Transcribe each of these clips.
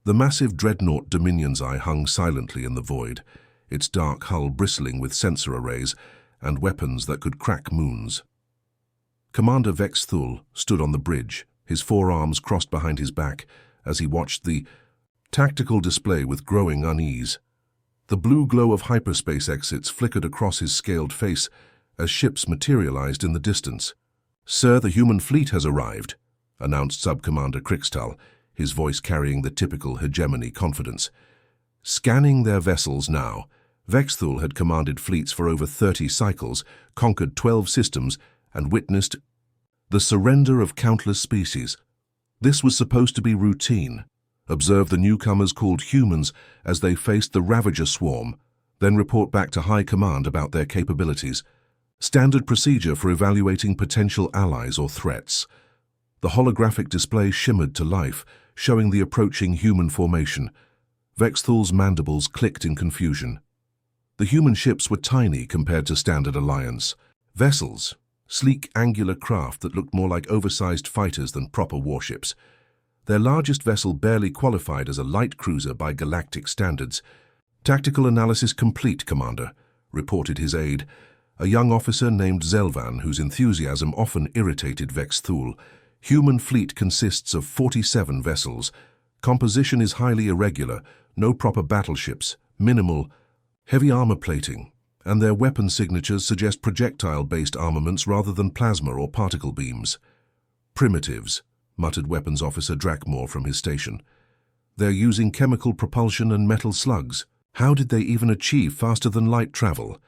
The massive dreadnought Dominion's Eye hung silently in the void, its dark hull bristling with sensor arrays and weapons that could crack moons. Commander Vex Thul stood on the bridge, his forearms crossed behind his back, as he watched the tactical display with growing unease. The blue glow of hyperspace exits flickered across his scaled face as ships materialized in the distance. "Sir, the human fleet has arrived," announced Sub-Commander Krixtal, his voice carrying the typical hegemony confidence. Scanning their vessels now, Vexthul had commanded fleets for over 30 cycles, conquered 12 systems, and witnessed the surrender of countless species. This was supposed to be routine. Observe the newcomers called humans as they faced the Ravager swarm, then report back to High Command about their capabilities. Standard procedure for evaluating potential allies or threats. The holographic display shimmered to life, showing the approaching human formation. Vexthul's mandibles clicked in confusion. The human ships were tiny compared to Standard Alliance. Vessels, sleek angular craft that looked more like oversized fighters than proper warships. Their largest vessel barely qualified as a light cruiser by galactic standards. "Tactical analysis complete, Commander," reported his aide, a young officer named Zelvan whose enthusiasm often irritated Vexthul. Human fleet consists of 47 vessels. Composition is highly irregular, no proper battleships, minimal, heavy armor plating, and their weapon signatures suggest projectile-based armaments rather than plasma or particle beams. "Primitives," muttered Weapons Officer Drakmore from his station. "They're using chemical propulsion and metal slugs. How did they even achieve faster-than-light travel?"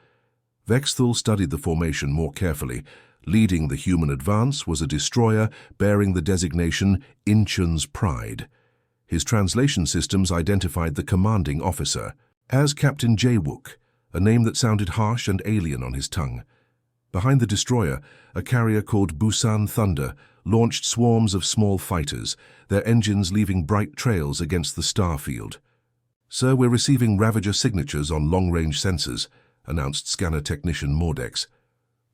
Vexthul studied the formation more carefully. Leading the human advance was a destroyer bearing the designation Incheon's Pride. His translation systems identified the commanding officer as Captain Jaewook, a name that sounded harsh and alien on his tongue. Behind the destroyer, a carrier called Busan Thunder launched swarms of small fighters, their engines leaving bright trails against the star field. "Sir, we're receiving Ravager signatures on long-range sensors," announced scanner technician Mordex.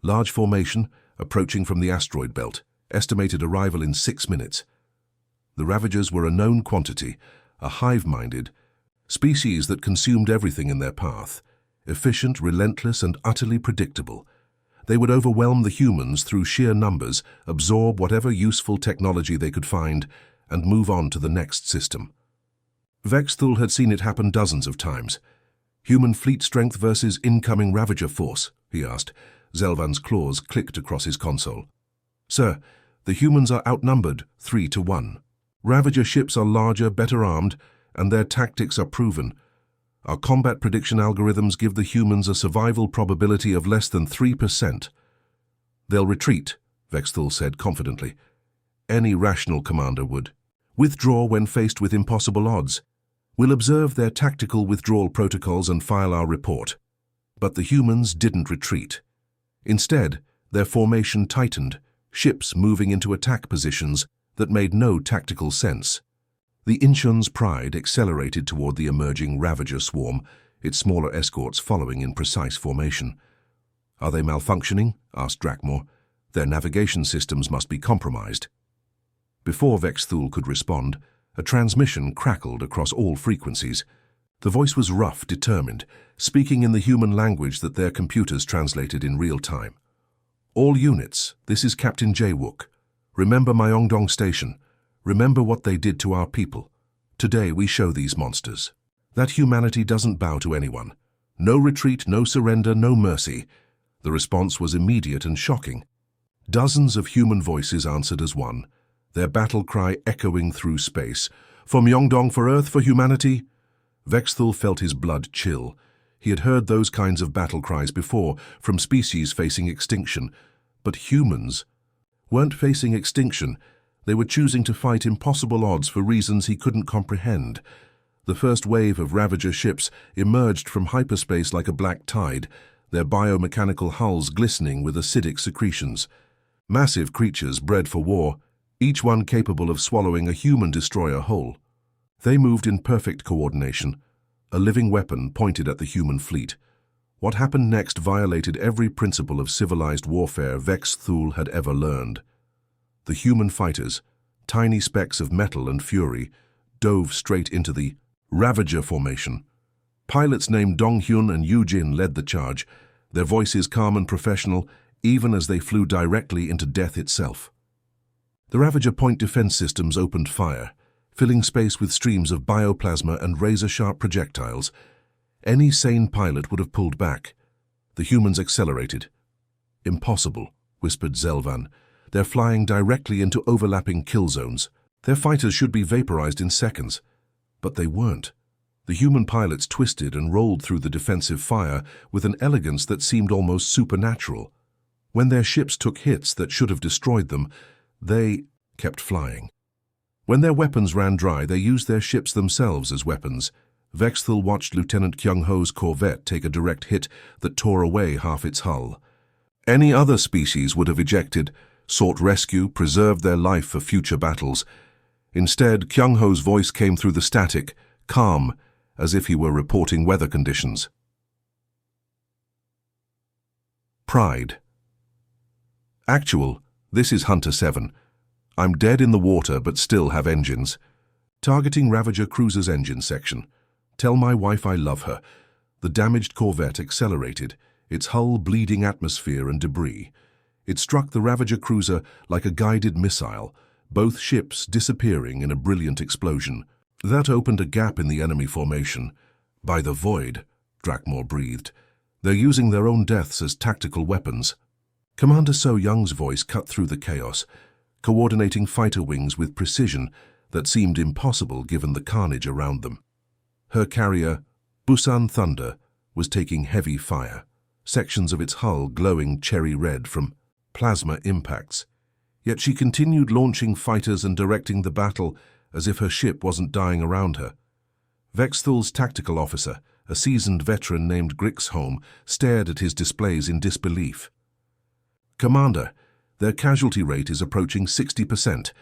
"Large formation, approaching from the asteroid belt, estimated arrival in 6 minutes." The Ravagers were a known quantity, a hive-minded species that consumed everything in their path. Efficient, relentless, and utterly predictable. They would overwhelm the humans through sheer numbers, absorb whatever useful technology they could find, and move on to the next system. Vexthul had seen it happen dozens of times. "Human fleet strength versus incoming Ravager force?" he asked. Zelvan's claws clicked across his console. "Sir, the humans are outnumbered 3-1. Ravager ships are larger, better armed, and their tactics are proven. Our combat prediction algorithms give the humans a survival probability of less than 3%. "They'll retreat," Vexthul said confidently. "Any rational commander would. Withdraw when faced with impossible odds. We'll observe their tactical withdrawal protocols and file our report." But the humans didn't retreat. Instead, their formation tightened, ships moving into attack positions that made no tactical sense. The Incheon's Pride accelerated toward the emerging Ravager swarm, its smaller escorts following in precise formation. "Are they malfunctioning?" asked Drakmore. "Their navigation systems must be compromised." Before Vexthul could respond, a transmission crackled across all frequencies. The voice was rough, determined, speaking in the human language that their computers translated in real time. "All units, this is Captain Jaewook. Remember Myeongdong Station. Remember what they did to our people. Today we show these monsters that humanity doesn't bow to anyone. No retreat, no surrender, no mercy." The response was immediate and shocking. Dozens of human voices answered as one, their battle cry echoing through space. "For Myeongdong, for Earth, for humanity." Vexthul felt his blood chill. He had heard those kinds of battle cries before, from species facing extinction. But humans weren't facing extinction. They were choosing to fight impossible odds for reasons he couldn't comprehend. The first wave of Ravager ships emerged from hyperspace like a black tide, their biomechanical hulls glistening with acidic secretions. Massive creatures bred for war, each one capable of swallowing a human destroyer whole. They moved in perfect coordination, a living weapon pointed at the human fleet. What happened next violated every principle of civilized warfare Vexthul had ever learned. The human fighters, tiny specks of metal and fury, dove straight into the Ravager formation. Pilots named Dong-hyun and Yoo-jin led the charge, their voices calm and professional, even as they flew directly into death itself. The Ravager point defense systems opened fire, filling space with streams of bioplasma and razor-sharp projectiles. Any sane pilot would have pulled back. The humans accelerated. "Impossible," whispered Zelvan. "They're flying directly into overlapping kill zones. Their fighters should be vaporized in seconds." But they weren't. The human pilots twisted and rolled through the defensive fire with an elegance that seemed almost supernatural. When their ships took hits that should have destroyed them, they kept flying. When their weapons ran dry, they used their ships themselves as weapons. Vexthul watched Lieutenant Kyung-ho's corvette take a direct hit that tore away half its hull. Any other species would have ejected, sought rescue, preserved their life for future battles. Instead, Kyung-ho's voice came through the static, calm, as if he were reporting weather conditions. Pride. Actual, this is Hunter 7. I'm dead in the water but still have engines. Targeting Ravager cruiser's engine section. Tell my wife I love her. The damaged corvette accelerated, its hull bleeding atmosphere and debris. It struck the Ravager cruiser like a guided missile, both ships disappearing in a brilliant explosion. That opened a gap in the enemy formation. By the void, Drakmor breathed. They're using their own deaths as tactical weapons. Commander So Young's voice cut through the chaos, coordinating fighter wings with precision that seemed impossible given the carnage around them. Her carrier, Busan Thunder, was taking heavy fire, sections of its hull glowing cherry red from plasma impacts. Yet she continued launching fighters and directing the battle as if her ship wasn't dying around her. Vexthul's tactical officer, a seasoned veteran named Grixholm, stared at his displays in disbelief. "Commander, their casualty rate is approaching 60%,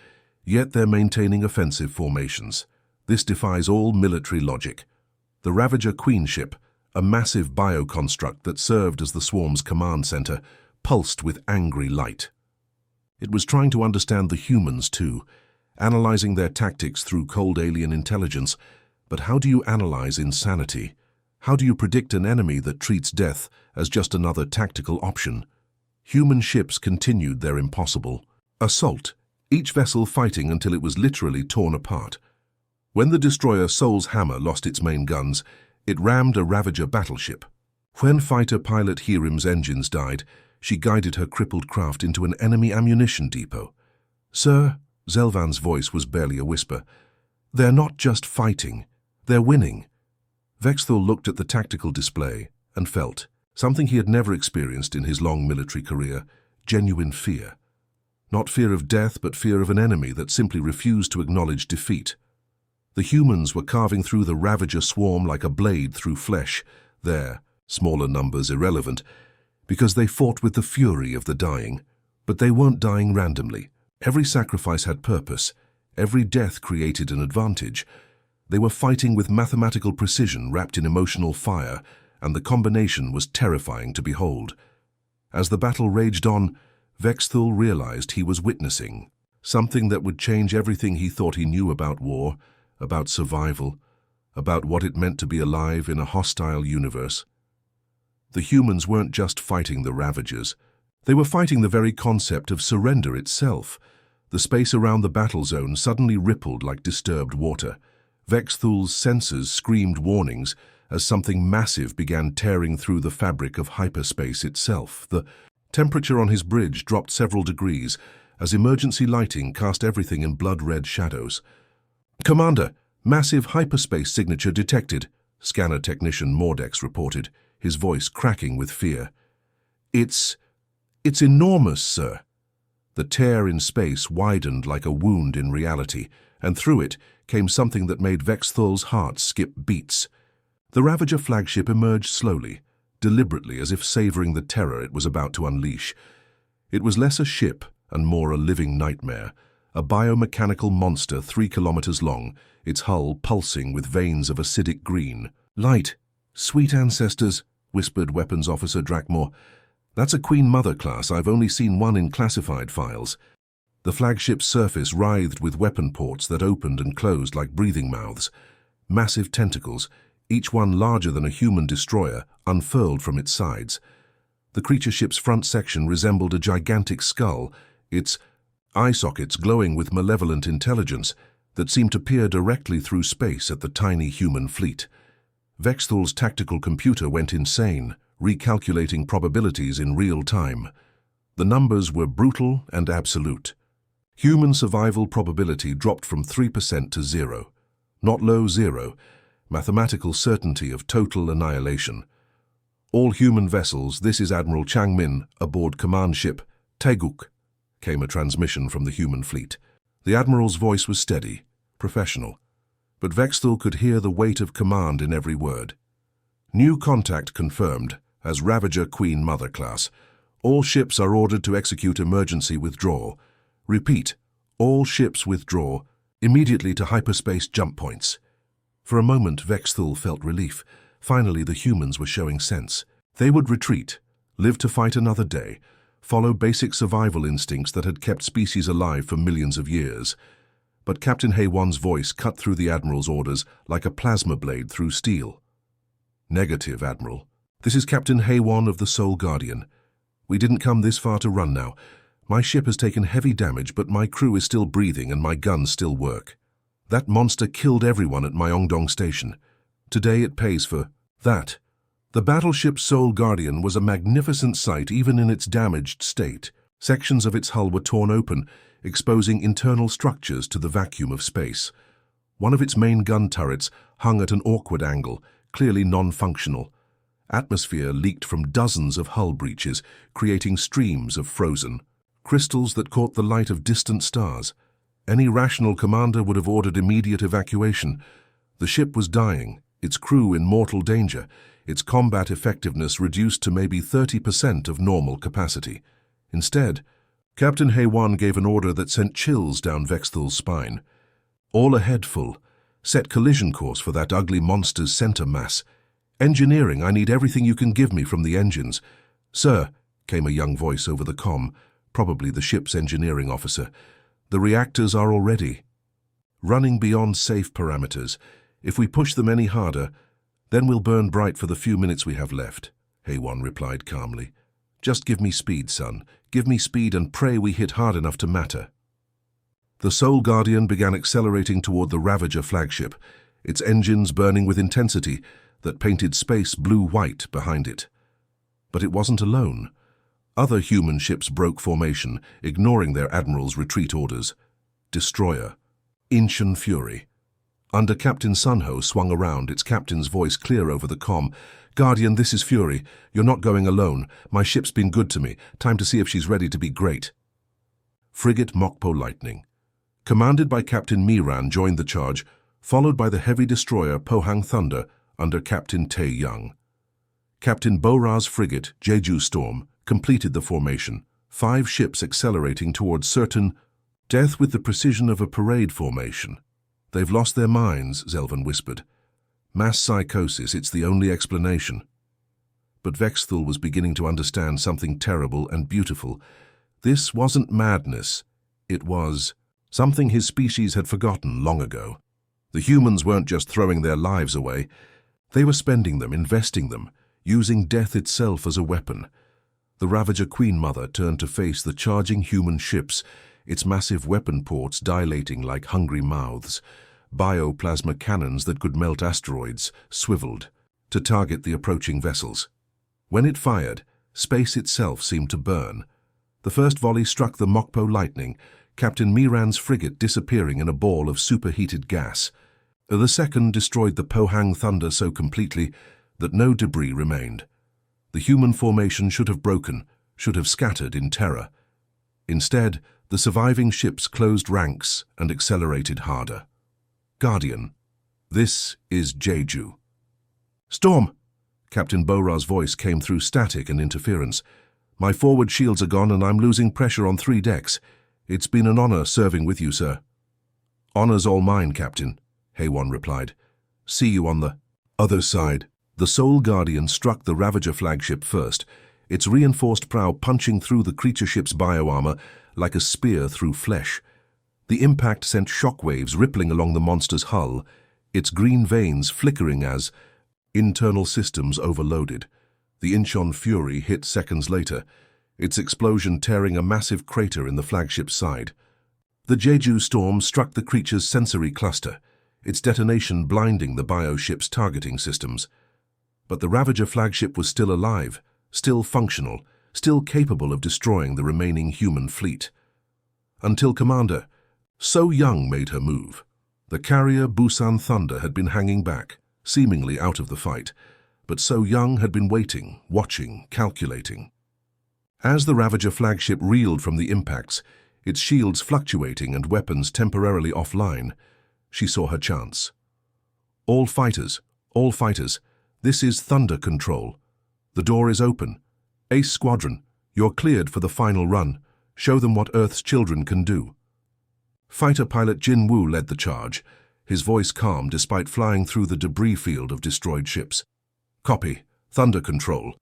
yet they're maintaining offensive formations. This defies all military logic." The Ravager Queen ship, a massive bioconstruct that served as the swarm's command center, pulsed with angry light. It was trying to understand the humans too, analyzing their tactics through cold alien intelligence. But how do you analyze insanity? How do you predict an enemy that treats death as just another tactical option? Human ships continued their impossible assault, each vessel fighting until it was literally torn apart. When the destroyer Soul's Hammer lost its main guns, it rammed a Ravager battleship. When fighter pilot Hirim's engines died, she guided her crippled craft into an enemy ammunition depot. "Sir," Zelvan's voice was barely a whisper, "they're not just fighting, they're winning." Vexthul looked at the tactical display and felt something he had never experienced in his long military career: genuine fear. Not fear of death, but fear of an enemy that simply refused to acknowledge defeat. The humans were carving through the Ravager swarm like a blade through flesh, their smaller numbers irrelevant, because they fought with the fury of the dying. But they weren't dying randomly. Every sacrifice had purpose. Every death created an advantage. They were fighting with mathematical precision wrapped in emotional fire, and the combination was terrifying to behold. As the battle raged on, Vexthul realized he was witnessing something that would change everything he thought he knew about war, about survival, about what it meant to be alive in a hostile universe. The humans weren't just fighting the Ravagers. They were fighting the very concept of surrender itself. The space around the battle zone suddenly rippled like disturbed water. Vexthul's sensors screamed warnings as something massive began tearing through the fabric of hyperspace itself. The temperature on his bridge dropped several degrees as emergency lighting cast everything in blood-red shadows. "Commander, massive hyperspace signature detected," scanner technician Mordex reported, his voice cracking with fear. It's enormous, sir." The tear in space widened like a wound in reality, and through it came something that made Vexthul's heart skip beats. The Ravager flagship emerged slowly, deliberately, as if savoring the terror it was about to unleash. It was less a ship and more a living nightmare, a biomechanical monster 3 kilometers long, its hull pulsing with veins of acidic green. "Light, sweet ancestors," whispered Weapons Officer Drakmor. "That's a Queen Mother class. I've only seen one in classified files." The flagship's surface writhed with weapon ports that opened and closed like breathing mouths. Massive tentacles, each one larger than a human destroyer, unfurled from its sides. The creature ship's front section resembled a gigantic skull, its eye sockets glowing with malevolent intelligence that seemed to peer directly through space at the tiny human fleet. Vexthul's tactical computer went insane, recalculating probabilities in real time. The numbers were brutal and absolute. Human survival probability dropped from 3% to 0. Not low 0, mathematical certainty of total annihilation. All human vessels, this is Admiral Changmin, aboard command ship Taeguk, came a transmission from the human fleet. The Admiral's voice was steady, professional, but Vexthul could hear the weight of command in every word. New contact confirmed, as Ravager Queen Mother class. All ships are ordered to execute emergency withdrawal. Repeat, all ships withdraw, immediately to hyperspace jump points. For a moment, Vexthul felt relief. Finally, the humans were showing sense. They would retreat, live to fight another day, follow basic survival instincts that had kept species alive for millions of years. But Captain Haywon's voice cut through the Admiral's orders like a plasma blade through steel. Negative, Admiral. This is Captain Haywon of the Soul Guardian. We didn't come this far to run now. My ship has taken heavy damage, but my crew is still breathing and my guns still work. That monster killed everyone at Myeongdong Station. Today it pays for that. The battleship Soul Guardian was a magnificent sight even in its damaged state. Sections of its hull were torn open, exposing internal structures to the vacuum of space. One of its main gun turrets hung at an awkward angle, clearly non-functional. Atmosphere leaked from dozens of hull breaches, creating streams of frozen crystals that caught the light of distant stars. Any rational commander would have ordered immediate evacuation. The ship was dying, its crew in mortal danger, its combat effectiveness reduced to maybe 30% of normal capacity. Instead, Captain Haywon gave an order that sent chills down Vexthul's spine. All ahead full. Set collision course for that ugly monster's center mass. Engineering, I need everything you can give me from the engines. Sir, came a young voice over the comm, probably the ship's engineering officer. The reactors are already running beyond safe parameters. If we push them any harder, then we'll burn bright for the few minutes we have left, Haywon replied calmly. Just give me speed, son. Give me speed and pray we hit hard enough to matter. The Soul Guardian began accelerating toward the Ravager flagship, its engines burning with intensity that painted space blue-white behind it. But it wasn't alone. Other human ships broke formation, ignoring their admiral's retreat orders. Destroyer, Incheon Fury. Under Captain Sunho swung around, its captain's voice clear over the comm. Guardian, this is Fury. You're not going alone. My ship's been good to me. Time to see if she's ready to be great. Frigate Mokpo Lightning, commanded by Captain Miran, joined the charge, followed by the heavy destroyer Pohang Thunder under Captain Tae Young. Captain Bora's frigate Jeju Storm completed the formation, 5 ships accelerating towards certain death with the precision of a parade formation. They've lost their minds, Zelvin whispered. Mass psychosis, it's the only explanation. But Vexthul was beginning to understand something terrible and beautiful. This wasn't madness. It was something his species had forgotten long ago. The humans weren't just throwing their lives away. They were spending them, investing them, using death itself as a weapon. The Ravager Queen Mother turned to face the charging human ships, its massive weapon ports dilating like hungry mouths. Bioplasma cannons that could melt asteroids swiveled to target the approaching vessels. When it fired, space itself seemed to burn. The first volley struck the Mokpo Lightning, Captain Miran's frigate disappearing in a ball of superheated gas. The second destroyed the Pohang Thunder so completely that no debris remained. The human formation should have broken, should have scattered in terror. Instead, the surviving ships closed ranks and accelerated harder. Guardian, this is Jeju. Storm! Captain Bora's voice came through static and interference. My forward shields are gone and I'm losing pressure on 3 decks. It's been an honor serving with you, sir. Honor's all mine, Captain, Haywon replied. See you on the other side. The Soul Guardian struck the Ravager flagship first, its reinforced prow punching through the creature ship's bioarmor like a spear through flesh. The impact sent shockwaves rippling along the monster's hull, its green veins flickering as internal systems overloaded. The Incheon Fury hit seconds later, its explosion tearing a massive crater in the flagship's side. The Jeju storm struck the creature's sensory cluster, its detonation blinding the bioship's targeting systems. But the Ravager flagship was still alive, still functional, still capable of destroying the remaining human fleet. Until Commander So Young made her move. The carrier Busan Thunder had been hanging back, seemingly out of the fight, but So Young had been waiting, watching, calculating. As the Ravager flagship reeled from the impacts, its shields fluctuating and weapons temporarily offline, she saw her chance. All fighters, this is Thunder Control. The door is open. Ace Squadron, you're cleared for the final run. Show them what Earth's children can do. Fighter pilot Jin Woo led the charge, his voice calm despite flying through the debris field of destroyed ships. Copy, Thunder Control.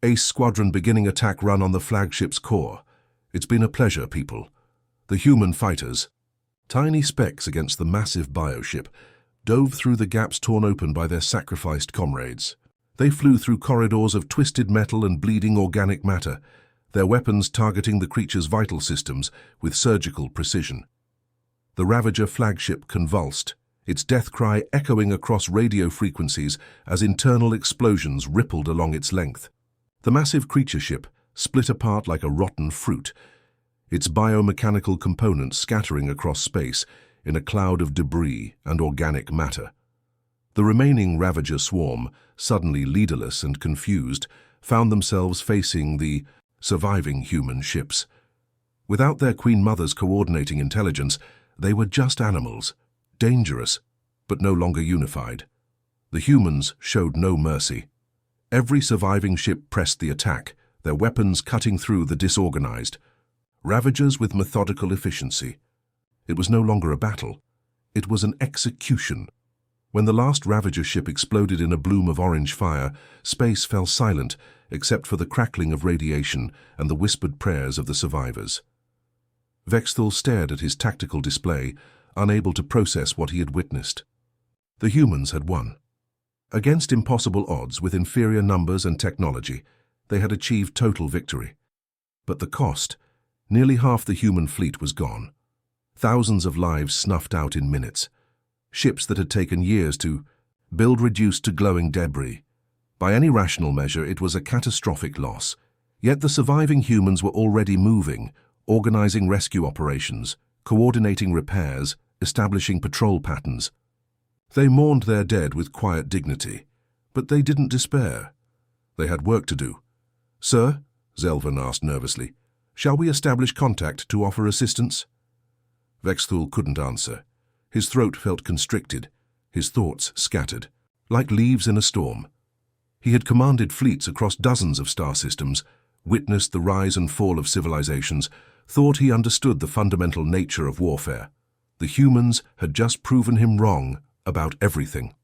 Ace Squadron beginning attack run on the flagship's core. It's been a pleasure, people. The human fighters, tiny specks against the massive bioship, dove through the gaps torn open by their sacrificed comrades. They flew through corridors of twisted metal and bleeding organic matter, their weapons targeting the creature's vital systems with surgical precision. The Ravager flagship convulsed, its death cry echoing across radio frequencies as internal explosions rippled along its length. The massive creature ship split apart like a rotten fruit, its biomechanical components scattering across space in a cloud of debris and organic matter. The remaining Ravager swarm, suddenly leaderless and confused, found themselves facing the surviving human ships. Without their Queen Mother's coordinating intelligence, they were just animals, dangerous, but no longer unified. The humans showed no mercy. Every surviving ship pressed the attack, their weapons cutting through the disorganized. Ravagers with methodical efficiency. It was no longer a battle. It was an execution. When the last Ravager ship exploded in a bloom of orange fire, space fell silent except for the crackling of radiation and the whispered prayers of the survivors. Vexthul stared at his tactical display, unable to process what he had witnessed. The humans had won. Against impossible odds with inferior numbers and technology, they had achieved total victory. But the cost, nearly half the human fleet was gone. Thousands of lives snuffed out in minutes. Ships that had taken years to build reduced to glowing debris. By any rational measure, it was a catastrophic loss. Yet the surviving humans were already moving, organizing rescue operations, coordinating repairs, establishing patrol patterns. They mourned their dead with quiet dignity, but they didn't despair. They had work to do. "Sir," Zelvan asked nervously, "shall we establish contact to offer assistance?" Vexthul couldn't answer. His throat felt constricted, his thoughts scattered, like leaves in a storm. He had commanded fleets across dozens of star systems, witnessed the rise and fall of civilizations, thought he understood the fundamental nature of warfare. The humans had just proven him wrong about everything.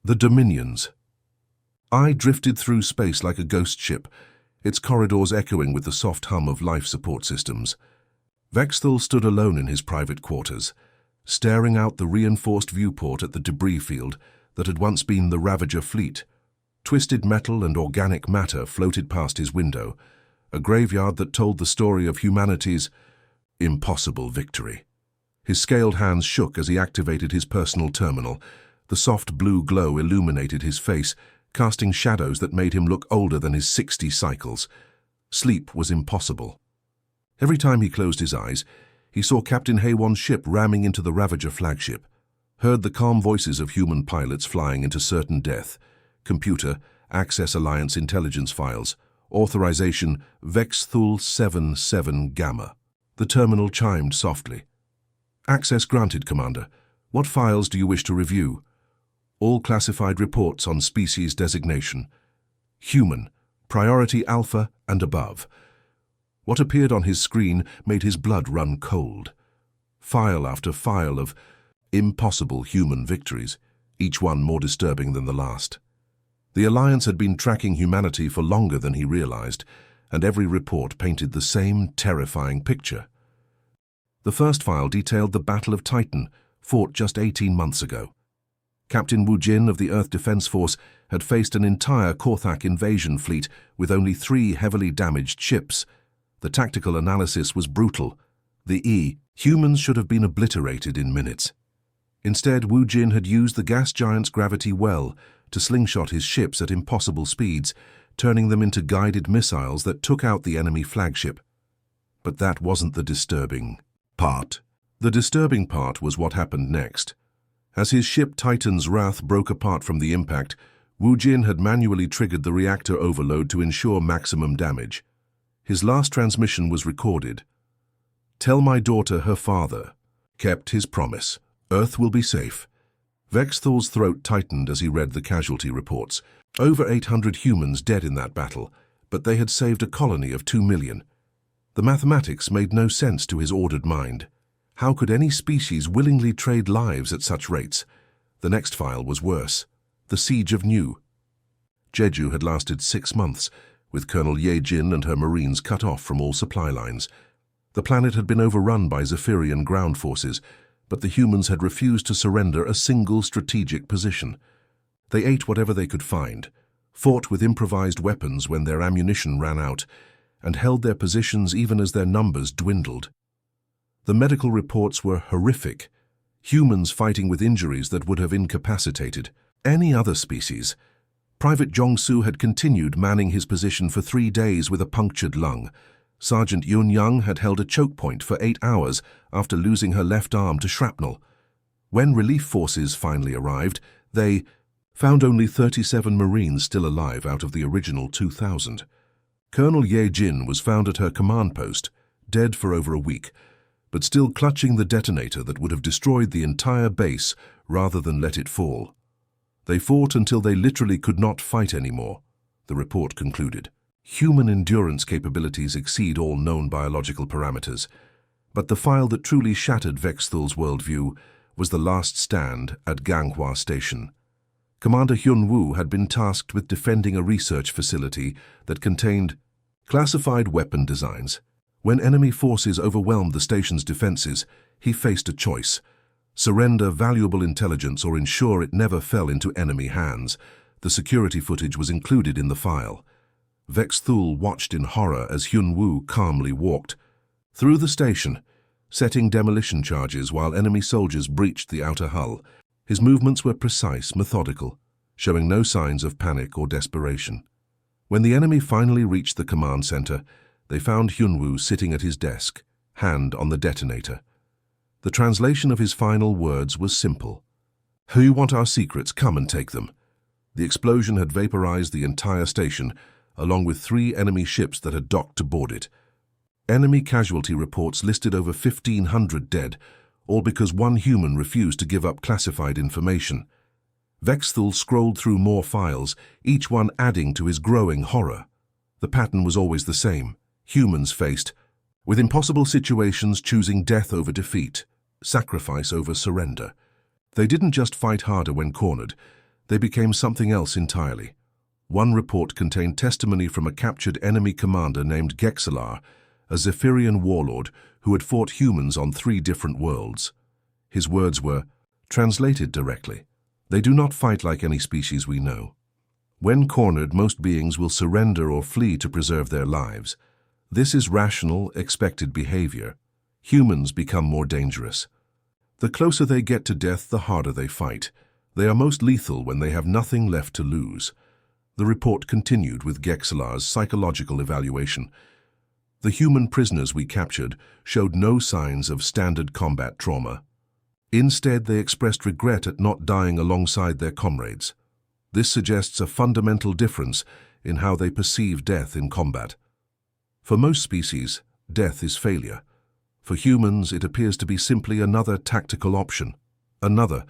The Dominions. I drifted through space like a ghost ship, its corridors echoing with the soft hum of life support systems. Vexthul stood alone in his private quarters, staring out the reinforced viewport at the debris field that had once been the Ravager fleet. Twisted metal and organic matter floated past his window, a graveyard that told the story of humanity's impossible victory. His scaled hands shook as he activated his personal terminal. The soft blue glow illuminated his face, casting shadows that made him look older than his 60 cycles. Sleep was impossible. Every time he closed his eyes, he saw Captain Haywon's ship ramming into the Ravager flagship, heard the calm voices of human pilots flying into certain death. Computer, Access Alliance intelligence files, authorization Vexthul 77 Gamma. The terminal chimed softly. "Access granted, Commander. What files do you wish to review?" "All classified reports on species designation. Human, priority Alpha and above." What appeared on his screen made his blood run cold. File after file of impossible human victories, each one more disturbing than the last. The Alliance had been tracking humanity for longer than he realized, and every report painted the same terrifying picture. The first file detailed the Battle of Titan, fought just 18 months ago. Captain Wu Jin of the Earth Defense Force had faced an entire Korthak invasion fleet with only 3 heavily damaged ships. The tactical analysis was brutal. Humans should have been obliterated in minutes. Instead, Wu Jin had used the gas giant's gravity well to slingshot his ships at impossible speeds, turning them into guided missiles that took out the enemy flagship. But that wasn't the disturbing part. The disturbing part was what happened next. As his ship Titan's Wrath broke apart from the impact, Wu Jin had manually triggered the reactor overload to ensure maximum damage. His last transmission was recorded. "Tell my daughter her father kept his promise. Earth will be safe." Vexthul's throat tightened as he read the casualty reports. Over 800 humans dead in that battle, but they had saved a colony of 2 million. The mathematics made no sense to his ordered mind. How could any species willingly trade lives at such rates? The next file was worse. The Siege of Nu. Jeju had lasted 6 months, with Colonel Ye Jin and her Marines cut off from all supply lines. The planet had been overrun by Zephyrian ground forces, but the humans had refused to surrender a single strategic position. They ate whatever they could find, fought with improvised weapons when their ammunition ran out, and held their positions even as their numbers dwindled. The medical reports were horrific. Humans fighting with injuries that would have incapacitated any other species. Private Jong-soo had continued manning his position for 3 days with a punctured lung. Sergeant Yun Young had held a choke point for 8 hours after losing her left arm to shrapnel. When relief forces finally arrived, they found only 37 Marines still alive out of the original 2,000. Colonel Ye Jin was found at her command post, dead for over a week, but still clutching the detonator that would have destroyed the entire base rather than let it fall. They fought until they literally could not fight anymore, the report concluded. Human endurance capabilities exceed all known biological parameters, but the file that truly shattered Vexthul's worldview was the last stand at Ganghwa Station. Commander Hyun Woo had been tasked with defending a research facility that contained classified weapon designs. When enemy forces overwhelmed the station's defenses, he faced a choice: surrender valuable intelligence or ensure it never fell into enemy hands. The security footage was included in the file. Vexthul watched in horror as Hyun Woo calmly walked through the station, setting demolition charges while enemy soldiers breached the outer hull. His movements were precise, methodical, showing no signs of panic or desperation. When the enemy finally reached the command center, they found Hyun Woo sitting at his desk, hand on the detonator. The translation of his final words was simple: "Who want our secrets, come and take them." The explosion had vaporized the entire station, along with 3 enemy ships that had docked to board it. Enemy casualty reports listed over 1,500 dead, all because one human refused to give up classified information. Vexthul scrolled through more files, each one adding to his growing horror. The pattern was always the same. Humans faced with impossible situations, choosing death over defeat, sacrifice over surrender. They didn't just fight harder when cornered, they became something else entirely. One report contained testimony from a captured enemy commander named Gexelar, a Zephyrian warlord who had fought humans on 3 different worlds. His words were, translated directly, "They do not fight like any species we know. When cornered, most beings will surrender or flee to preserve their lives. This is rational, expected behavior. Humans become more dangerous. The closer they get to death, the harder they fight. They are most lethal when they have nothing left to lose." The report continued with Gexelar's psychological evaluation. "The human prisoners we captured showed no signs of standard combat trauma. Instead, they expressed regret at not dying alongside their comrades. This suggests a fundamental difference in how they perceive death in combat. For most species, death is failure. For humans, it appears to be simply another tactical option. Another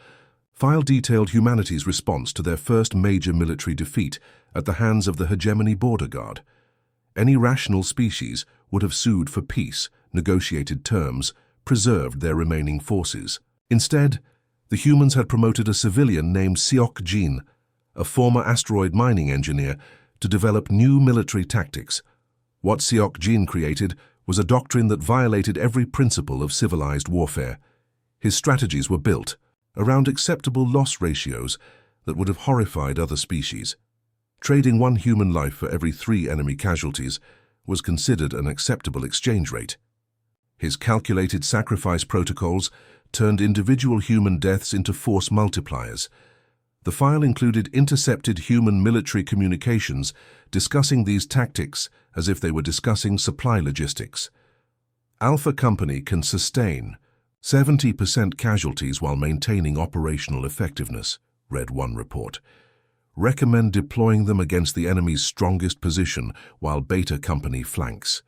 file detailed humanity's response to their first major military defeat at the hands of the Hegemony Border Guard. Any rational species would have sued for peace, negotiated terms, preserved their remaining forces. Instead, the humans had promoted a civilian named Seok Jin, a former asteroid mining engineer, to develop new military tactics. What Siok Jin created was a doctrine that violated every principle of civilized warfare. His strategies were built around acceptable loss ratios that would have horrified other species. Trading one human life for every 3 enemy casualties was considered an acceptable exchange rate. His calculated sacrifice protocols turned individual human deaths into force multipliers. The file included intercepted human military communications discussing these tactics as if they were discussing supply logistics. Alpha Company can sustain 70% casualties while maintaining operational effectiveness, read one report. Recommend deploying them against the enemy's strongest position while Beta Company flanks.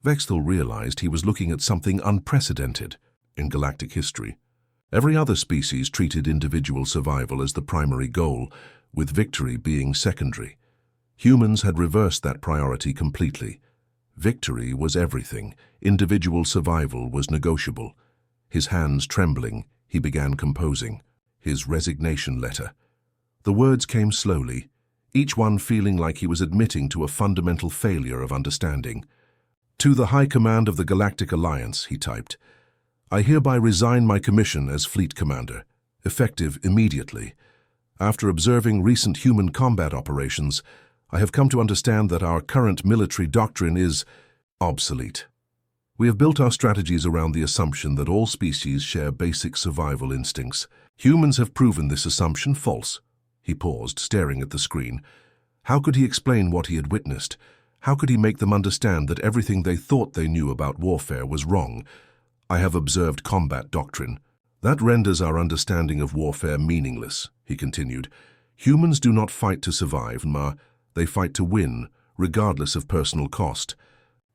Vexthal realized he was looking at something unprecedented in galactic history. Every other species treated individual survival as the primary goal, with victory being secondary. Humans had reversed that priority completely. Victory was everything. Individual survival was negotiable. His hands trembling, he began composing his resignation letter. The words came slowly, each one feeling like he was admitting to a fundamental failure of understanding. To the High Command of the Galactic Alliance, he typed, I hereby resign my commission as Fleet Commander, effective immediately. After observing recent human combat operations, I have come to understand that our current military doctrine is obsolete. We have built our strategies around the assumption that all species share basic survival instincts. Humans have proven this assumption false. He paused, staring at the screen. How could he explain what he had witnessed? How could he make them understand that everything they thought they knew about warfare was wrong? I have observed combat doctrine. That renders our understanding of warfare meaningless, he continued. Humans do not fight to survive, they fight to win, regardless of personal cost.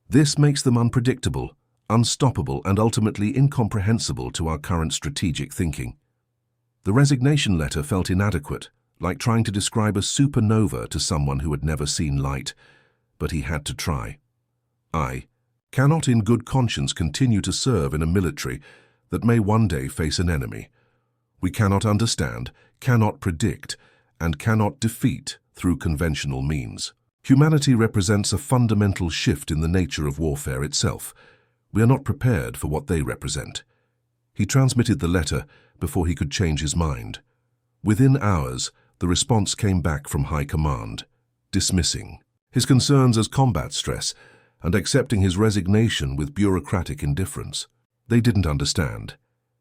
This makes them unpredictable, unstoppable, and ultimately incomprehensible to our current strategic thinking. The resignation letter felt inadequate, like trying to describe a supernova to someone who had never seen light. But he had to try. I cannot in good conscience continue to serve in a military that may one day face an enemy. We cannot understand, cannot predict, and cannot defeat through conventional means. Humanity represents a fundamental shift in the nature of warfare itself. We are not prepared for what they represent. He transmitted the letter before he could change his mind. Within hours, the response came back from High Command, dismissing his concerns as combat stress and accepting his resignation with bureaucratic indifference. They didn't understand,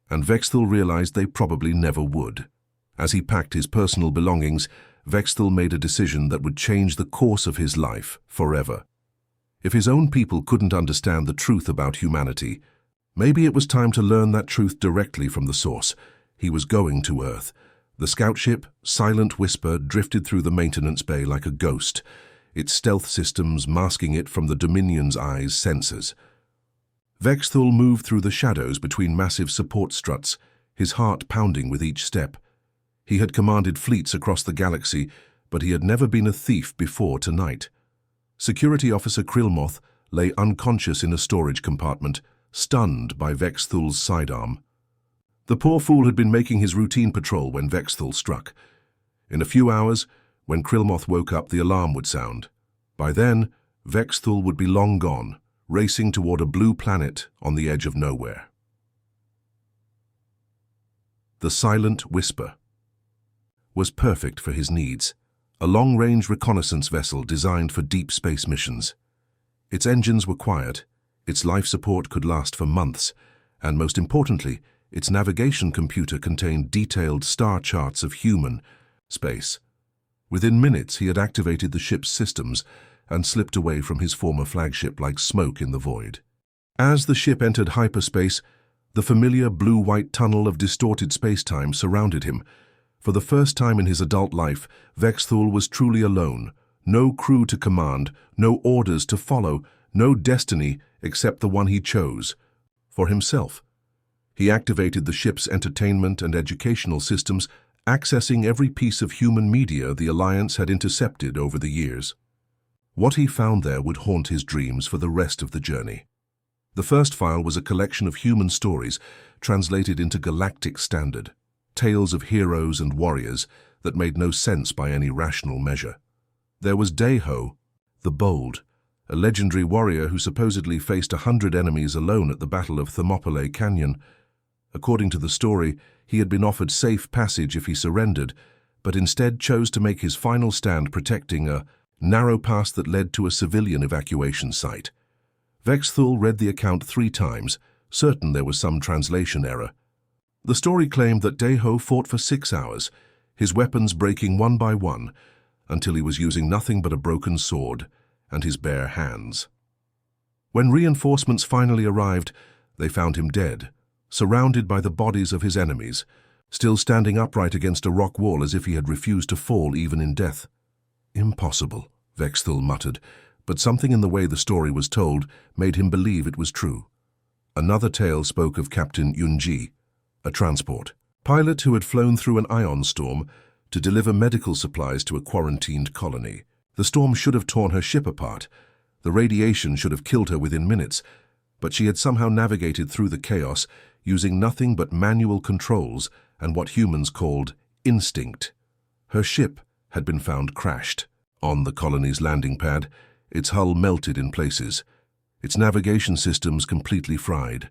and Vexthal realized they probably never would. As he packed his personal belongings, Vexthal made a decision that would change the course of his life forever. If his own people couldn't understand the truth about humanity, maybe it was time to learn that truth directly from the source. He was going to Earth. The scout ship, Silent Whisper, drifted through the maintenance bay like a ghost, its stealth systems masking it from the Dominion's eyes' sensors. Vexthal moved through the shadows between massive support struts, his heart pounding with each step. He had commanded fleets across the galaxy, but he had never been a thief before tonight. Security Officer Krillmoth lay unconscious in a storage compartment, stunned by Vexthal's sidearm. The poor fool had been making his routine patrol when Vexthal struck. In a few hours, when Krillmoth woke up, the alarm would sound. By then, Vexthal would be long gone, racing toward a blue planet on the edge of nowhere. The Silent Whisper was perfect for his needs, a long-range reconnaissance vessel designed for deep space missions. Its engines were quiet, its life support could last for months, and most importantly, its navigation computer contained detailed star charts of human space. Within minutes, he had activated the ship's systems and slipped away from his former flagship like smoke in the void. As the ship entered hyperspace, the familiar blue-white tunnel of distorted space-time surrounded him. For the first time in his adult life, Vexthal was truly alone. No crew to command, no orders to follow, no destiny except the one he chose, for himself. He activated the ship's entertainment and educational systems, accessing every piece of human media the Alliance had intercepted over the years. What he found there would haunt his dreams for the rest of the journey. The first file was a collection of human stories translated into galactic standard, tales of heroes and warriors that made no sense by any rational measure. There was Daiho, the bold, a legendary warrior who supposedly faced 100 enemies alone at the Battle of Thermopylae Canyon. According to the story, he had been offered safe passage if he surrendered, but instead chose to make his final stand protecting a narrow pass that led to a civilian evacuation site. Vexthul read the account 3 times, certain there was some translation error. The story claimed that Deho fought for 6 hours, his weapons breaking one by one, until he was using nothing but a broken sword and his bare hands. When reinforcements finally arrived, they found him dead, surrounded by the bodies of his enemies, still standing upright against a rock wall as if he had refused to fall even in death. Impossible, Vexthul muttered, but something in the way the story was told made him believe it was true. Another tale spoke of Captain Yunji, a transport pilot who had flown through an ion storm to deliver medical supplies to a quarantined colony. The storm should have torn her ship apart. The radiation should have killed her within minutes, but she had somehow navigated through the chaos using nothing but manual controls and what humans called instinct. Her ship had been found crashed. On the colony's landing pad, its hull melted in places, its navigation systems completely fried.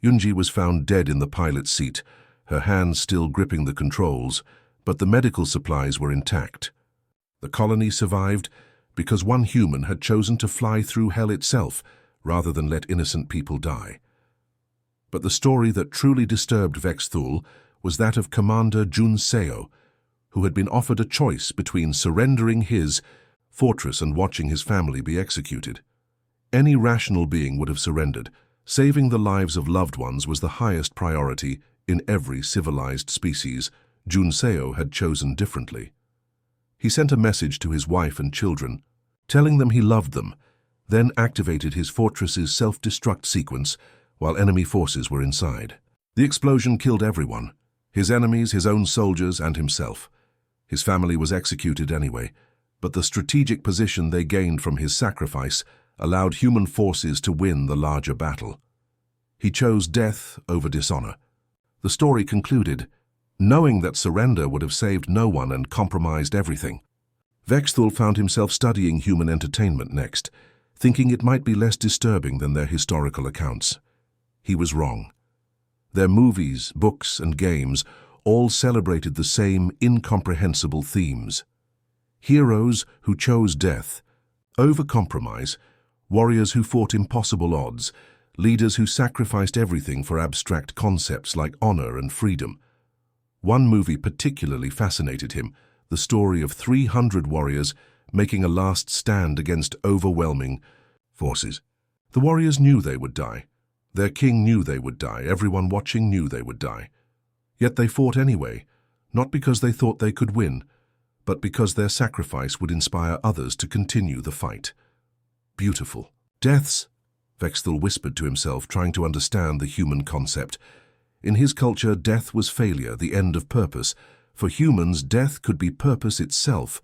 Yunji was found dead in the pilot's seat, her hands still gripping the controls, but the medical supplies were intact. The colony survived because one human had chosen to fly through hell itself rather than let innocent people die. But the story that truly disturbed Vexthul was that of Commander Junseo, who had been offered a choice between surrendering his fortress and watching his family be executed. Any rational being would have surrendered. Saving the lives of loved ones was the highest priority in every civilized species. Junseo had chosen differently. He sent a message to his wife and children, telling them he loved them, then activated his fortress's self-destruct sequence while enemy forces were inside. The explosion killed everyone, his enemies, his own soldiers, and himself. His family was executed anyway, but the strategic position they gained from his sacrifice allowed human forces to win the larger battle. He chose death over dishonor. The story concluded, knowing that surrender would have saved no one and compromised everything. Vexthul found himself studying human entertainment next, thinking it might be less disturbing than their historical accounts. He was wrong. Their movies, books, and games all celebrated the same incomprehensible themes. Heroes who chose death, over-compromise, warriors who fought impossible odds, leaders who sacrificed everything for abstract concepts like honor and freedom. One movie particularly fascinated him, the story of 300 warriors making a last stand against overwhelming forces. The warriors knew they would die. Their king knew they would die. Everyone watching knew they would die. Yet they fought anyway, not because they thought they could win, but because their sacrifice would inspire others to continue the fight. Beautiful. Deaths, Vexthul whispered to himself, trying to understand the human concept. In his culture, death was failure, the end of purpose. For humans, death could be purpose itself.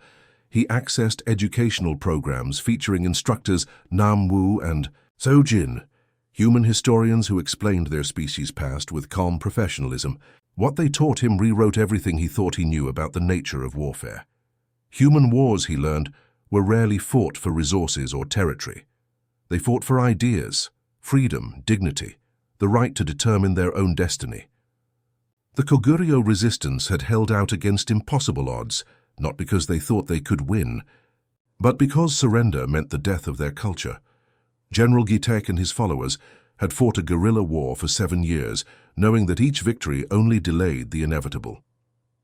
He accessed educational programs featuring instructors Nam Wu and Sojin, human historians who explained their species' past with calm professionalism. What they taught him rewrote everything he thought he knew about the nature of warfare. Human wars, he learned, were rarely fought for resources or territory. They fought for ideas, freedom, dignity, the right to determine their own destiny. The Koguryo resistance had held out against impossible odds, not because they thought they could win, but because surrender meant the death of their culture. General Gitek and his followers had fought a guerrilla war for 7 years, knowing that each victory only delayed the inevitable.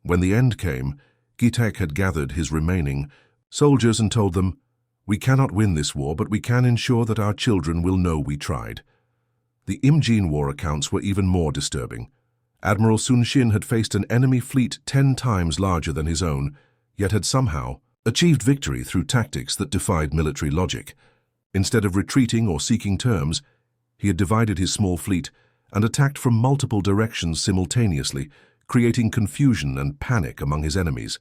When the end came, Gitek had gathered his remaining soldiers and told them, "We cannot win this war, but we can ensure that our children will know we tried." The Imjin War accounts were even more disturbing. Admiral Sun Shin had faced an enemy fleet 10 times larger than his own, yet had somehow achieved victory through tactics that defied military logic. Instead of retreating or seeking terms, he had divided his small fleet and attacked from multiple directions simultaneously, creating confusion and panic among his enemies.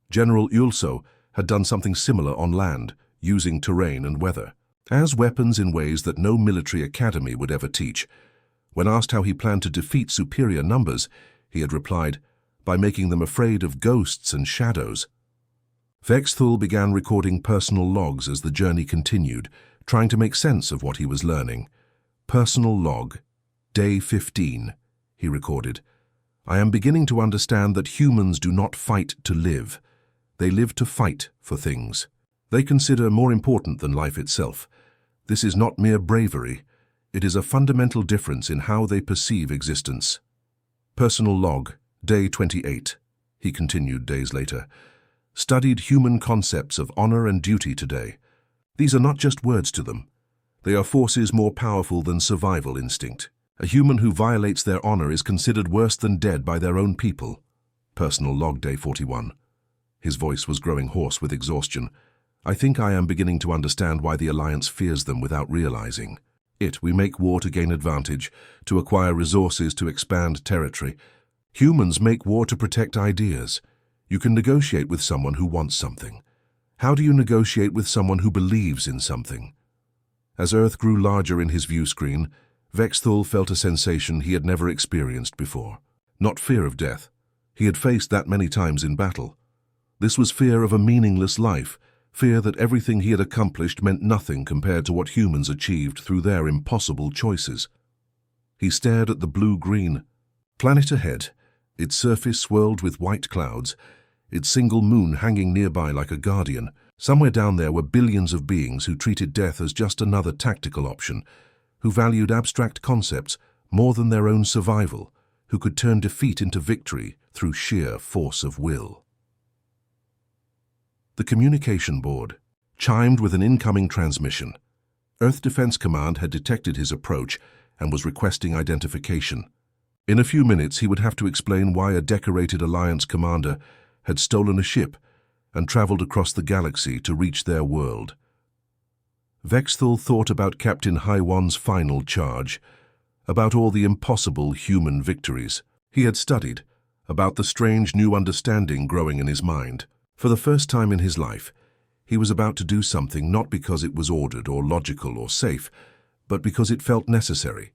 General Yulso had done something similar on land, using terrain and weather as weapons in ways that no military academy would ever teach. When asked how he planned to defeat superior numbers, he had replied, by making them afraid of ghosts and shadows. Vexthul began recording personal logs as the journey continued, trying to make sense of what he was learning. Personal log, day 15, he recorded. I am beginning to understand that humans do not fight to live. They live to fight for things. They consider more important than life itself. This is not mere bravery. It is a fundamental difference in how they perceive existence. Personal log, day 28, he continued days later. Studied human concepts of honor and duty today. These are not just words to them. They are forces more powerful than survival instinct. A human who violates their honor is considered worse than dead by their own people. Personal log, day 41. His voice was growing hoarse with exhaustion. I think I am beginning to understand why the Alliance fears them without realizing. We make war to gain advantage, to acquire resources, to expand territory. Humans make war to protect ideas. You can negotiate with someone who wants something. How do you negotiate with someone who believes in something? As Earth grew larger in his view screen, Vexthul felt a sensation he had never experienced before. Not fear of death. He had faced that many times in battle. This was fear of a meaningless life, fear that everything he had accomplished meant nothing compared to what humans achieved through their impossible choices. He stared at the blue-green planet ahead, its surface swirled with white clouds, its single moon hanging nearby like a guardian. Somewhere down there were billions of beings who treated death as just another tactical option, who valued abstract concepts more than their own survival, who could turn defeat into victory through sheer force of will. The communication board chimed with an incoming transmission. Earth Defense Command had detected his approach and was requesting identification. In a few minutes, he would have to explain why a decorated Alliance commander had stolen a ship and traveled across the galaxy to reach their world. Vexthul thought about Captain Haiwan's final charge, about all the impossible human victories he had studied, about the strange new understanding growing in his mind. For the first time in his life, he was about to do something not because it was ordered or logical or safe, but because it felt necessary.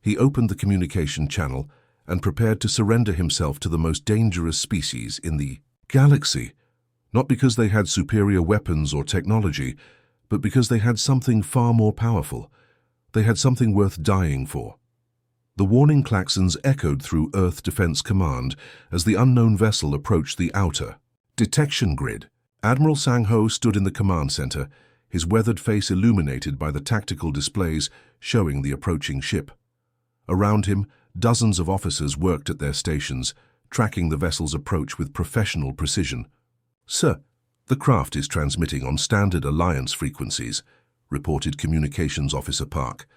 He opened the communication channel and prepared to surrender himself to the most dangerous species in the galaxy, not because they had superior weapons or technology, but because they had something far more powerful. They had something worth dying for. The warning klaxons echoed through Earth Defense Command as the unknown vessel approached the outer detection grid. Admiral Sang-Ho stood in the command center, his weathered face illuminated by the tactical displays showing the approaching ship. Around him, dozens of officers worked at their stations, tracking the vessel's approach with professional precision. Sir, the craft is transmitting on standard Alliance frequencies, reported Communications Officer Park.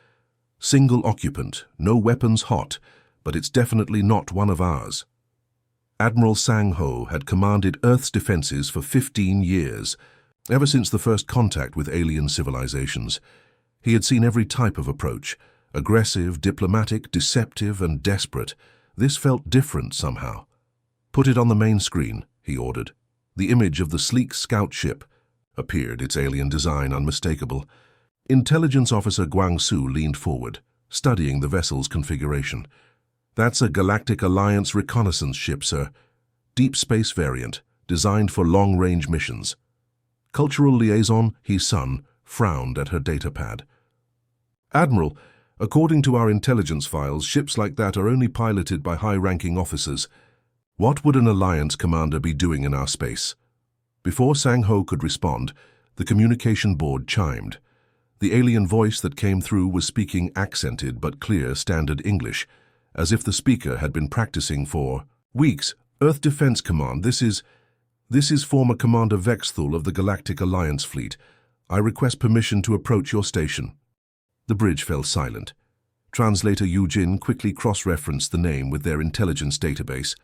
Single occupant, no weapons hot, but it's definitely not one of ours. Admiral Sang-Ho had commanded Earth's defenses for 15 years. Ever since the first contact with alien civilizations, he had seen every type of approach, aggressive, diplomatic, deceptive, and desperate. This felt different somehow. Put it on the main screen, he ordered. The image of the sleek scout ship appeared, its alien design unmistakable. Intelligence Officer Guangsu leaned forward, studying the vessel's configuration. That's a Galactic Alliance reconnaissance ship, sir. Deep space variant, designed for long-range missions. Cultural liaison, He-Sun, frowned at her datapad. Admiral, according to our intelligence files, ships like that are only piloted by high-ranking officers. What would an Alliance commander be doing in our space? Before Sang-Ho could respond, the communication board chimed. The alien voice that came through was speaking accented but clear standard English, as if the speaker had been practicing for weeks. Earth Defense Command, this is former Commander Vexthul of the Galactic Alliance Fleet. I request permission to approach your station. The bridge fell silent. Translator Eugene quickly cross-referenced the name with their intelligence database.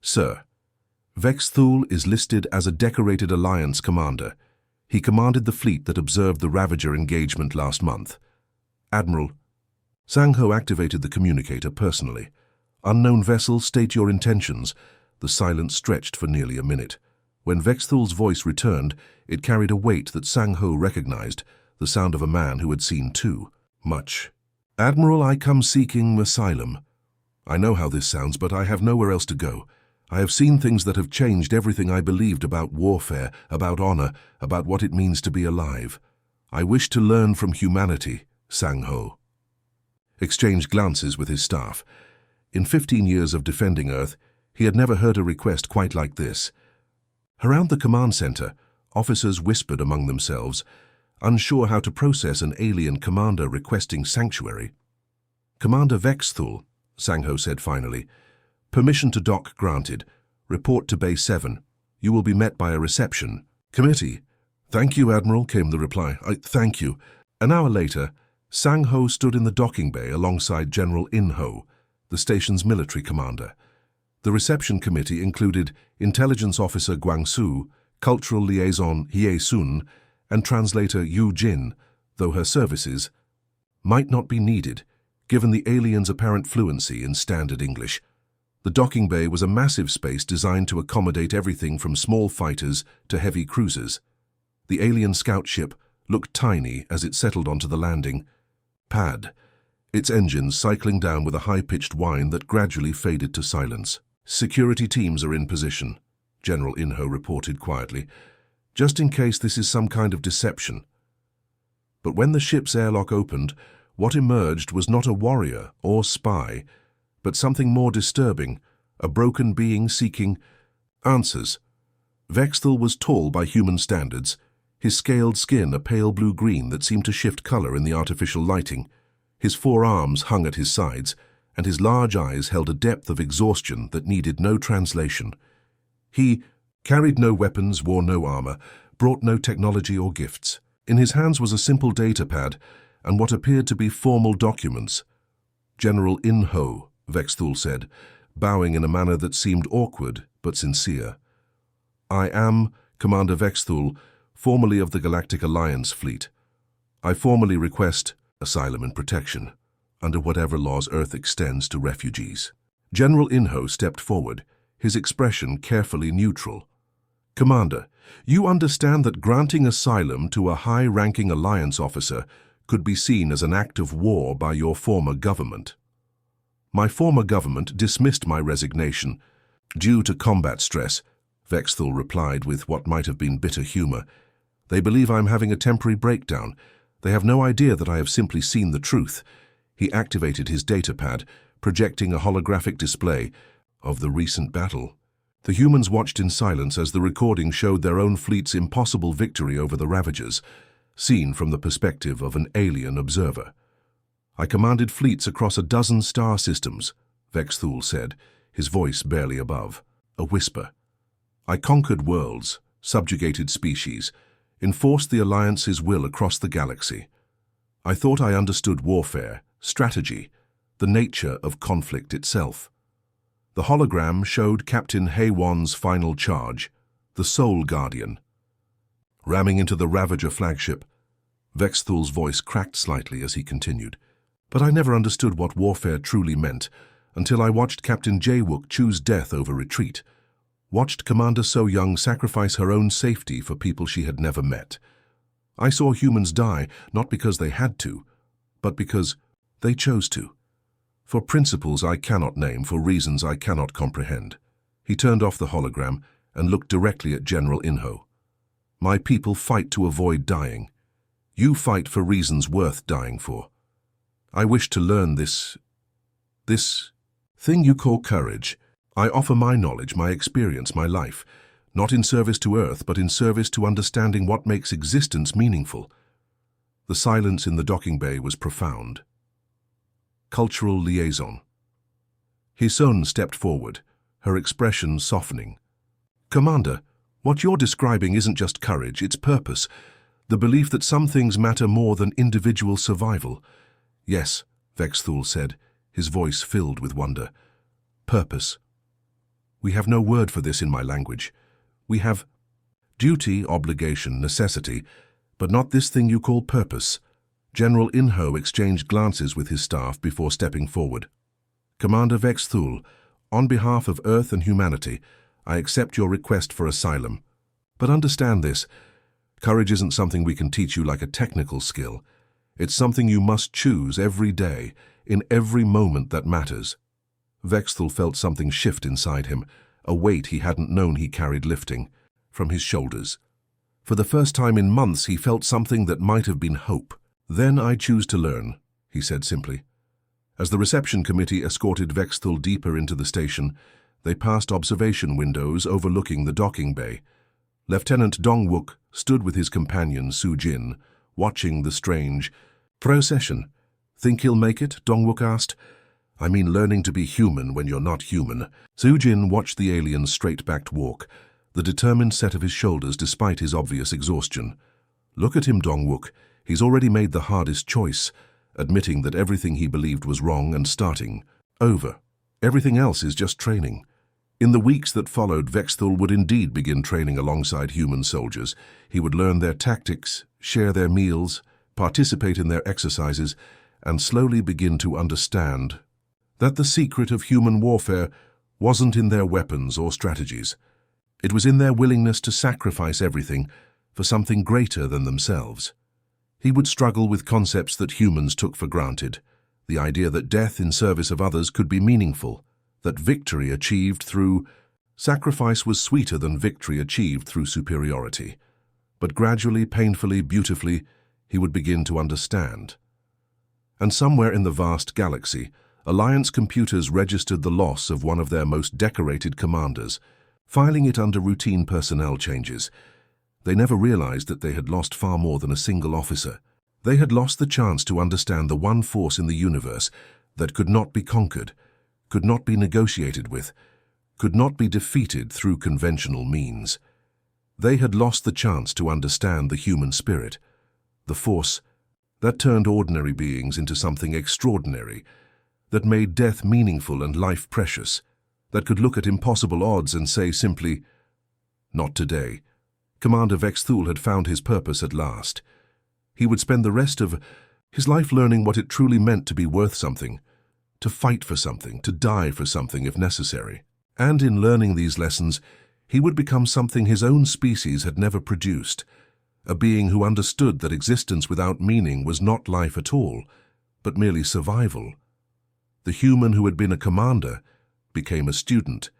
Sir, Vexthul is listed as a decorated Alliance commander. He commanded the fleet that observed the Ravager engagement last month. Admiral, Sang-Ho activated the communicator personally. Unknown vessel, state your intentions. The silence stretched for nearly a minute. When Vexthul's voice returned, it carried a weight that Sang-Ho recognized, the sound of a man who had seen too much. Admiral, I come seeking asylum. I know how this sounds, but I have nowhere else to go. I have seen things that have changed everything I believed about warfare, about honor, about what it means to be alive. I wish to learn from humanity, Sang Ho exchanged glances with his staff. In 15 years of defending Earth, he had never heard a request quite like this. Around the command center, officers whispered among themselves, unsure how to process an alien commander requesting sanctuary. Commander Vexthul, Sang Ho said finally, permission to dock granted. Report to Base 7. You will be met by a reception committee. Thank you, Admiral, came the reply. Thank you. An hour later, Sang Ho stood in the docking bay alongside General In Ho, the station's military commander. The reception committee included Intelligence Officer Guang Su, Cultural Liaison Hye Sun, and translator Yu Jin, though her services might not be needed, given the aliens' apparent fluency in standard English. The docking bay was a massive space designed to accommodate everything from small fighters to heavy cruisers. The alien scout ship looked tiny as it settled onto the landing pad, its engines cycling down with a high-pitched whine that gradually faded to silence. Security teams are in position, General In Ho reported quietly, just in case this is some kind of deception. But when the ship's airlock opened, what emerged was not a warrior or spy, but something more disturbing, a broken being seeking answers. Vexthul was tall by human standards, his scaled skin a pale blue-green that seemed to shift color in the artificial lighting. His 4 arms hung at his sides, and his large eyes held a depth of exhaustion that needed no translation. He carried no weapons, wore no armor, brought no technology or gifts. In his hands was a simple data pad and what appeared to be formal documents. General In Ho, Vexthul said, bowing in a manner that seemed awkward but sincere. I am Commander Vexthul, formerly of the Galactic Alliance Fleet. I formally request asylum and protection, under whatever laws Earth extends to refugees. General In Ho stepped forward, his expression carefully neutral. Commander, you understand that granting asylum to a high-ranking Alliance officer could be seen as an act of war by your former government. My former government dismissed my resignation due to combat stress, Vexthul replied with what might have been bitter humor. They believe I'm having a temporary breakdown. They have no idea that I have simply seen the truth. He activated his data pad, projecting a holographic display of the recent battle. The humans watched in silence as the recording showed their own fleet's impossible victory over the Ravagers, seen from the perspective of an alien observer. I commanded fleets across a dozen star systems, Vexthul said, his voice barely above, a whisper. I conquered worlds, subjugated species, enforced the Alliance's will across the galaxy. I thought I understood warfare, strategy, the nature of conflict itself. The hologram showed Captain Haywon's final charge, the Soul Guardian. Ramming into the Ravager flagship, Vexthul's voice cracked slightly as he continued. But I never understood what warfare truly meant until I watched Captain Jaewook choose death over retreat, watched Commander So Young sacrifice her own safety for people she had never met. I saw humans die not because they had to, but because they chose to. For principles I cannot name, for reasons I cannot comprehend. He turned off the hologram and looked directly at General In Ho. My people fight to avoid dying. You fight for reasons worth dying for. I wish to learn this thing you call courage. I offer my knowledge, my experience, my life, not in service to Earth, but in service to understanding what makes existence meaningful. The silence in the docking bay was profound. Cultural liaison. Hye-sun stepped forward, her expression softening. Commander, what you're describing isn't just courage, it's purpose, the belief that some things matter more than individual survival. Yes, Vexthul said, his voice filled with wonder. Purpose. We have no word for this in my language. We have duty, obligation, necessity, but not this thing you call purpose. General In Ho exchanged glances with his staff before stepping forward. Commander Vexthul, on behalf of Earth and humanity, I accept your request for asylum. But understand this, courage isn't something we can teach you like a technical skill. It's something you must choose every day, in every moment that matters. Vexthul felt something shift inside him, a weight he hadn't known he carried lifting from his shoulders. For the first time in months, he felt something that might have been hope. "Then I choose to learn," he said simply. As the reception committee escorted Vexthul deeper into the station, they passed observation windows overlooking the docking bay. Lieutenant Dongwook stood with his companion Su Jin, watching the strange procession. "Think he'll make it?" Dongwook asked. "I mean learning to be human when you're not human." Su Jin watched the alien's straight-backed walk, the determined set of his shoulders despite his obvious exhaustion. "Look at him, Dongwook. He's already made the hardest choice, admitting that everything he believed was wrong and starting over. Everything else is just training." In the weeks that followed, Vexthul would indeed begin training alongside human soldiers. He would learn their tactics, share their meals, participate in their exercises, and slowly begin to understand that the secret of human warfare wasn't in their weapons or strategies. It was in their willingness to sacrifice everything for something greater than themselves. He would struggle with concepts that humans took for granted, the idea that death in service of others could be meaningful, that victory achieved through sacrifice was sweeter than victory achieved through superiority. But gradually, painfully, beautifully, he would begin to understand. And somewhere in the vast galaxy, Alliance computers registered the loss of one of their most decorated commanders, filing it under routine personnel changes. They never realized that they had lost far more than a single officer. They had lost the chance to understand the one force in the universe that could not be conquered, could not be negotiated with, could not be defeated through conventional means. They had lost the chance to understand the human spirit, the force that turned ordinary beings into something extraordinary, that made death meaningful and life precious, that could look at impossible odds and say simply, "Not today." Commander Vexthul had found his purpose at last. He would spend the rest of his life learning what it truly meant to be worth something, to fight for something, to die for something if necessary. And in learning these lessons, he would become something his own species had never produced, a being who understood that existence without meaning was not life at all, but merely survival. The human who had been a commander became a student.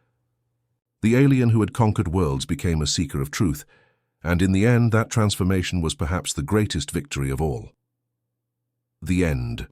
The alien who had conquered worlds became a seeker of truth, and in the end that transformation was perhaps the greatest victory of all. The end.